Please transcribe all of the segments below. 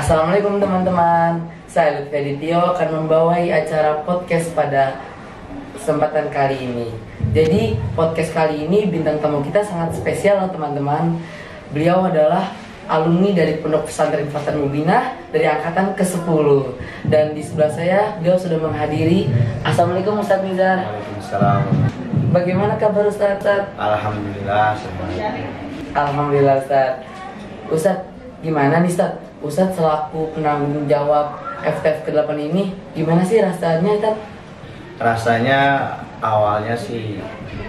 Assalamualaikum teman-teman, saya Lutfi Adityo akan membawai acara podcast pada kesempatan kali ini. Jadi podcast kali ini bintang tamu kita sangat spesial loh teman-teman. Beliau adalah alumni dari Pondok Pesantren Fatan Mubinah dari angkatan ke-10. Dan di sebelah saya beliau sudah menghadiri. Assalamualaikum Ustadz Nizar. Waalaikumsalam. Bagaimana kabar Ustadz? Alhamdulillah semuanya. Alhamdulillah Ustadz. Ustadz, gimana nih Ustadz? Ustadz selaku penanggung jawab FTF ke-8 ini, gimana sih rasanya Ustadz? Rasanya awalnya sih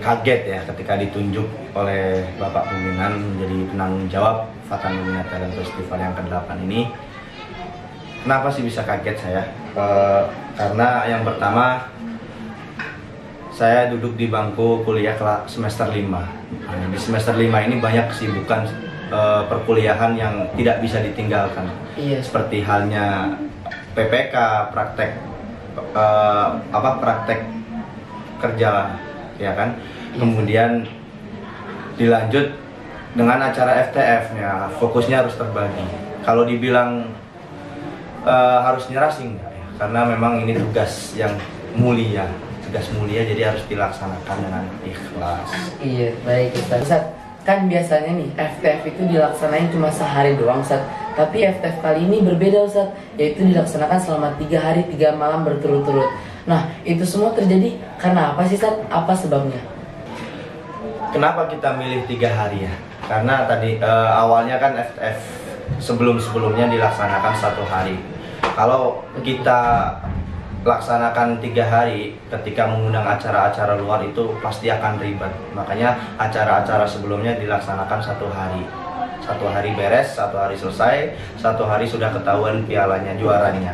kaget ya ketika ditunjuk oleh Bapak Pimpinan menjadi penanggung jawab Fatan Mubinah Talent Festival yang ke-8 ini. Kenapa sih bisa kaget saya? Karena yang pertama, saya duduk di bangku kuliah semester 5. Di semester 5 ini banyak kesibukan perkuliahan yang tidak bisa ditinggalkan. Iya. Seperti halnya PPK, praktek praktek kerja, ya kan. Kemudian dilanjut dengan acara FTF, ya fokusnya harus terbagi. Kalau dibilang harus nyerah sih enggak ya, karena memang ini tugas yang mulia, jadi harus dilaksanakan dengan ikhlas. Iya, baik Ustadz. Kan biasanya nih FTF itu dilaksanain cuma sehari doang Ustadz. Tapi FTF kali ini berbeda Ustadz, yaitu dilaksanakan selama 3 hari 3 malam berturut-turut. Nah, itu semua terjadi karena apa sih Ustadz? Apa sebabnya? Kenapa kita milih 3 hari ya? Karena tadi awalnya kan FTF sebelumnya dilaksanakan 1 hari. Kalau kita laksanakan 3 hari, ketika mengundang acara-acara luar itu pasti akan ribet. Makanya acara-acara sebelumnya dilaksanakan 1 hari. 1 hari beres, 1 hari selesai, 1 hari sudah ketahuan pialanya, juaranya.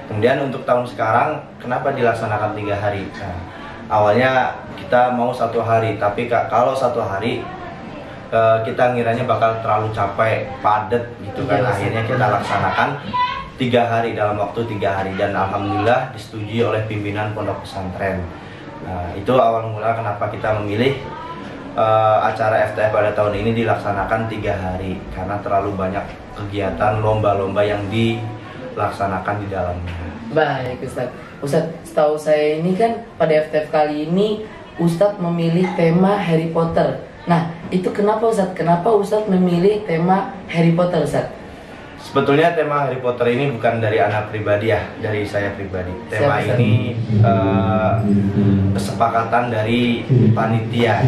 Kemudian untuk tahun sekarang, kenapa dilaksanakan 3 hari? Nah, awalnya kita mau 1 hari, tapi kalau 1 hari kita ngiranya bakal terlalu capek, padat gitu kan. Akhirnya kita laksanakan 3 hari, dalam waktu 3 hari, dan alhamdulillah disetujui oleh pimpinan pondok pesantren. Nah, itu awal mula kenapa kita memilih acara FTF pada tahun ini dilaksanakan 3 hari, karena terlalu banyak kegiatan lomba-lomba yang dilaksanakan di dalamnya. Baik Ustadz, setahu saya ini kan pada FTF kali ini Ustadz memilih tema Harry Potter. Nah, itu kenapa Ustadz? Kenapa Ustadz memilih tema Harry Potter Ustadz? Sebetulnya tema Harry Potter ini bukan dari anak pribadi ya, dari saya pribadi. Tema ini kesepakatan dari panitia,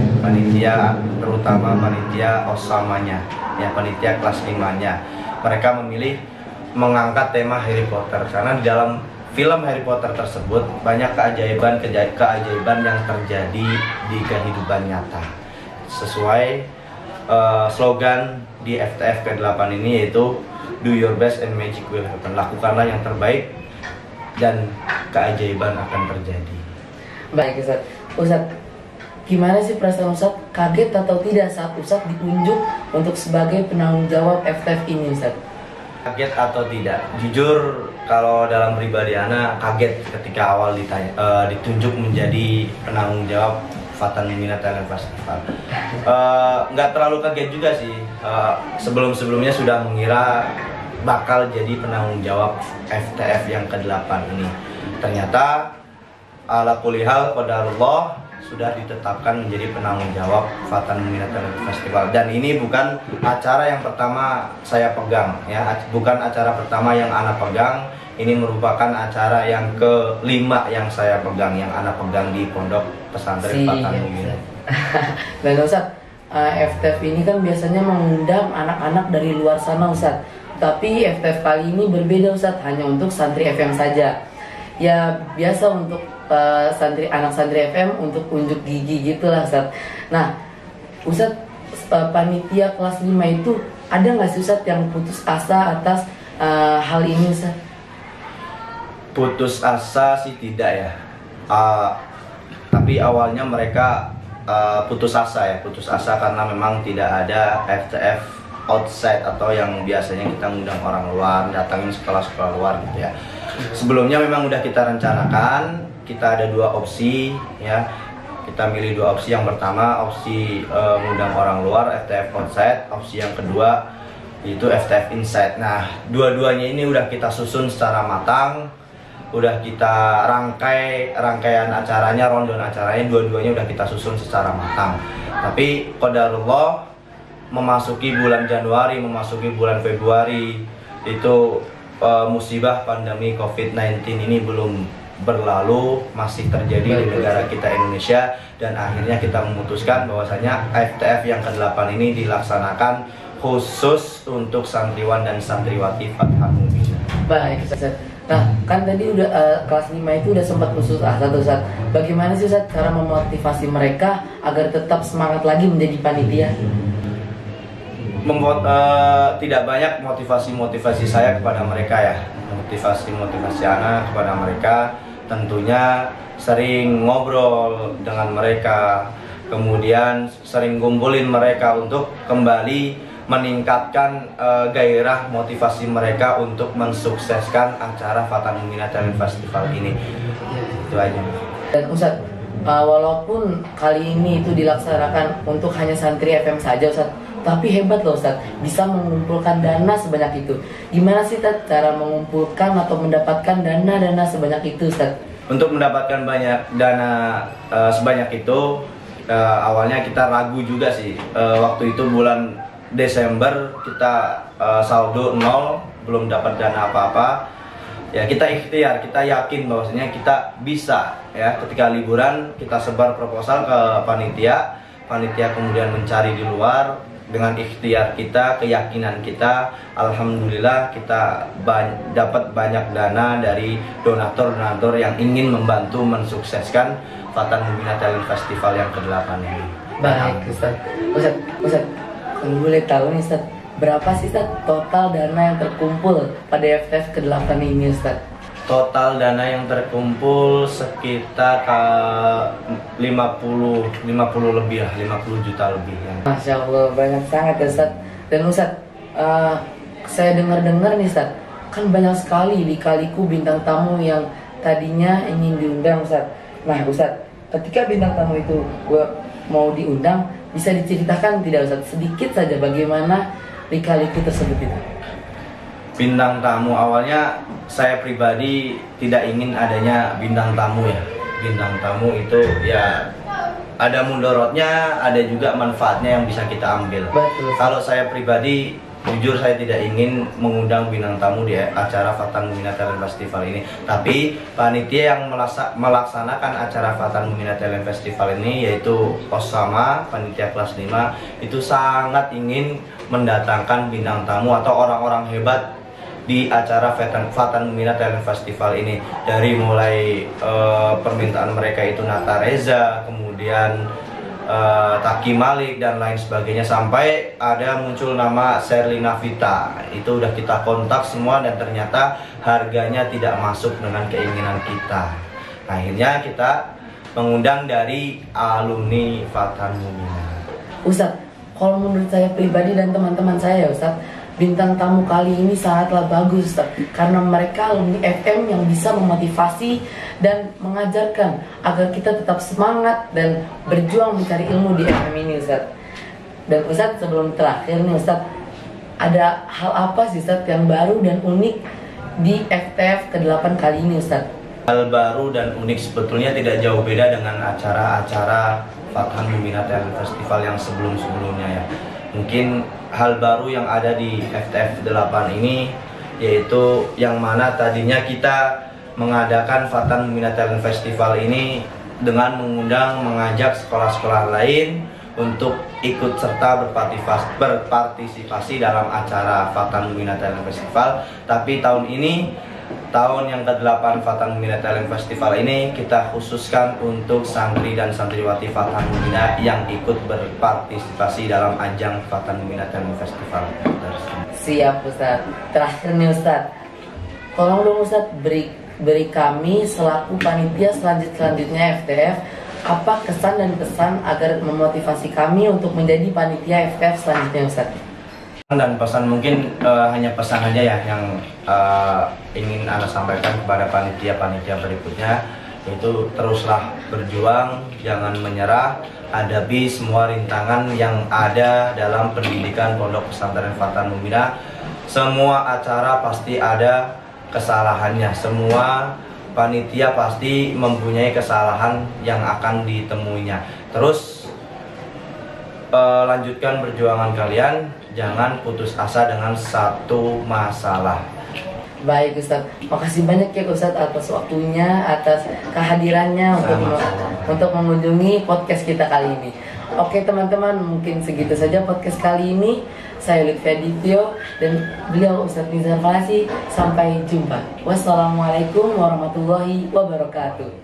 terutama panitia Osamanya, ya panitia kelas 5-nya. Mereka memilih mengangkat tema Harry Potter karena di dalam film Harry Potter tersebut banyak keajaiban yang terjadi di kehidupan nyata. Sesuai slogan di FTF ke-8 ini, yaitu do your best and magic will happen. Lakukanlah yang terbaik dan keajaiban akan terjadi. Baik Ustadz, gimana sih perasaan Ustadz? Kaget atau tidak saat Ustadz ditunjuk untuk sebagai penanggung jawab FTF ini Ustadz? Kaget atau tidak? Jujur kalau dalam pribadi Ana kaget ketika awal ditunjuk menjadi penanggung jawab Fatan Mubinah Talent Festival. Nggak terlalu kaget juga sih. Sebelumnya sudah mengira bakal jadi penanggung jawab FTF yang ke-8 ini. Ternyata ala kulli hal qadarullah sudah ditetapkan menjadi penanggung jawab Fatan Mubinah Talent Festival. Dan ini bukan acara yang pertama saya pegang ya, bukan acara pertama yang Ana pegang. Ini merupakan acara yang ke-5 yang saya pegang, yang Ana pegang di Pondok Pesantren Fatan Mubinah. Dan Ustadz, FTF ini kan biasanya mengundang anak-anak dari luar sana Ustadz. Tapi FTF kali ini berbeda Ustadz, hanya untuk santri FM saja. Ya biasa untuk anak santri FM untuk unjuk gigi gitulah Ustadz. Nah Ustadz, panitia kelas 5 itu ada nggak sih Ustadz yang putus asa atas hal ini Ustadz? Putus asa sih tidak ya. Tapi awalnya mereka putus asa karena memang tidak ada FTF outside atau yang biasanya kita ngundang orang luar, datangin sekolah-sekolah luar gitu ya. Sebelumnya memang udah kita rencanakan, kita ada 2 opsi ya. Kita milih 2 opsi. Yang pertama opsi ngundang orang luar, FTF outside. Opsi yang kedua yaitu FTF Insight. Nah, dua-duanya ini udah kita susun secara matang, udah kita rangkaian acaranya, rundown acaranya, dua-duanya udah kita susun secara matang. Tapi qadarullah, memasuki bulan Januari, memasuki bulan Februari, itu musibah pandemi COVID-19 ini belum berlalu, masih terjadi di negara kita Indonesia, dan akhirnya kita memutuskan bahwasanya FTF yang ke-8 ini dilaksanakan khusus untuk santriwan dan santriwati Fathah Muminah. Baik, Ustaz. Nah, kan tadi udah kelas 5 itu udah sempat khusus satu Ustaz. Bagaimana sih Ustaz cara memotivasi mereka agar tetap semangat lagi menjadi panitia? Tidak banyak motivasi saya kepada mereka ya. Motivasi anak kepada mereka tentunya sering ngobrol dengan mereka, kemudian sering kumpulin mereka untuk kembali meningkatkan gairah motivasi mereka untuk mensukseskan acara Fathah Muminah Talent Festival ini. Itu aja. Dan Ustaz, walaupun kali ini itu dilaksanakan untuk hanya santri FM saja Ustaz, tapi hebat loh Ustaz, bisa mengumpulkan dana sebanyak itu. Gimana sih Ustaz cara mengumpulkan atau mendapatkan dana sebanyak itu Ustaz? Untuk mendapatkan banyak dana sebanyak itu, awalnya kita ragu juga sih. Waktu itu bulan Desember kita saldo 0, belum dapat dana apa-apa. Ya kita ikhtiar, kita yakin bahwasanya kita bisa ya. Ketika liburan kita sebar proposal ke panitia kemudian mencari di luar. Dengan ikhtiar kita, keyakinan kita, alhamdulillah kita dapat banyak dana dari donatur-donatur yang ingin membantu mensukseskan Fathah Muminah Talent Festival yang ke-8 ini. Baik Ustaz. Ustaz, kalau boleh tahu nih Ustaz, berapa sih Ustaz total dana yang terkumpul pada FTF ke-8 ini Ustaz? Total dana yang terkumpul sekitar 50 lebih lah, 50 juta lebih ya. Masya Allah, banyak sangat ya Ustaz. Dan Ustaz, saya dengar-dengar nih Ustaz, kan banyak sekali lika-liku bintang tamu yang tadinya ingin diundang Ustaz. Nah Ustaz, ketika bintang tamu itu mau diundang, bisa diceritakan tidak Ustaz sedikit saja bagaimana lika-liku tersebut itu? Bintang tamu, awalnya saya pribadi tidak ingin adanya bintang tamu ya. Bintang tamu itu ya ada mundorotnya, ada juga manfaatnya yang bisa kita ambil. Betul. Kalau saya pribadi, jujur saya tidak ingin mengundang bintang tamu di acara Fathah Muminah Talent Festival ini. Tapi panitia yang melaksanakan acara Fathah Muminah Talent Festival ini, yaitu Osama, panitia kelas 5, itu sangat ingin mendatangkan bintang tamu atau orang-orang hebat di acara Fathah Muminah Talent Festival ini. Dari mulai permintaan mereka itu Nata Reza, kemudian Taki Malik dan lain sebagainya, sampai ada muncul nama Sherlina Vita. Itu udah kita kontak semua dan ternyata harganya tidak masuk dengan keinginan kita. Akhirnya kita mengundang dari alumni Fathah Muminah. Ustaz, kalau menurut saya pribadi dan teman-teman saya Ustaz, bintang tamu kali ini sangatlah bagus Ustaz, karena mereka alumni FM yang bisa memotivasi dan mengajarkan agar kita tetap semangat dan berjuang mencari ilmu di FM ini Ustaz. Dan Ustaz, sebelum terakhir nih Ustaz, ada hal apa sih Ustaz yang baru dan unik di FTF ke-8 kali ini Ustaz? Hal baru dan unik sebetulnya tidak jauh beda dengan acara-acara Fathah Muminah Talent Festival yang sebelum-sebelumnya ya. Mungkin hal baru yang ada di FTF 8 ini, yaitu yang mana tadinya kita mengadakan Fathah Muminah Talent Festival ini dengan mengajak sekolah-sekolah lain untuk ikut serta berpartisipasi dalam acara Fathah Muminah Talent Festival. Tapi tahun ini, tahun yang ke-8 Fathah Muminah Talent Festival ini, kita khususkan untuk santri dan santriwati Fathah Muminah yang ikut berpartisipasi dalam ajang Fathah Muminah Talent Festival. Siap Ustaz. Terakhir nih Ustaz, tolong dong Ustaz beri kami selaku panitia selanjutnya FTF, apa kesan dan pesan agar memotivasi kami untuk menjadi panitia FTF selanjutnya Ustaz? Dan pesan mungkin hanya pesan aja ya yang ingin Anda sampaikan kepada panitia-panitia berikutnya, Itu teruslah berjuang, jangan menyerah, hadapi semua rintangan yang ada dalam pendidikan Pondok Pesantren Fathal Muminah. Semua acara pasti ada kesalahannya, semua panitia pasti mempunyai kesalahan yang akan ditemuinya. Terus lanjutkan perjuangan kalian, jangan putus asa dengan satu masalah. Baik Ustadz, makasih banyak ya Ustadz atas waktunya, atas kehadirannya untuk mengunjungi podcast kita kali ini. Oke teman-teman, mungkin segitu saja podcast kali ini. Saya Lutfi Adityo dan beliau Ustadz Nizar Falasi. Sampai jumpa. Wassalamualaikum warahmatullahi wabarakatuh.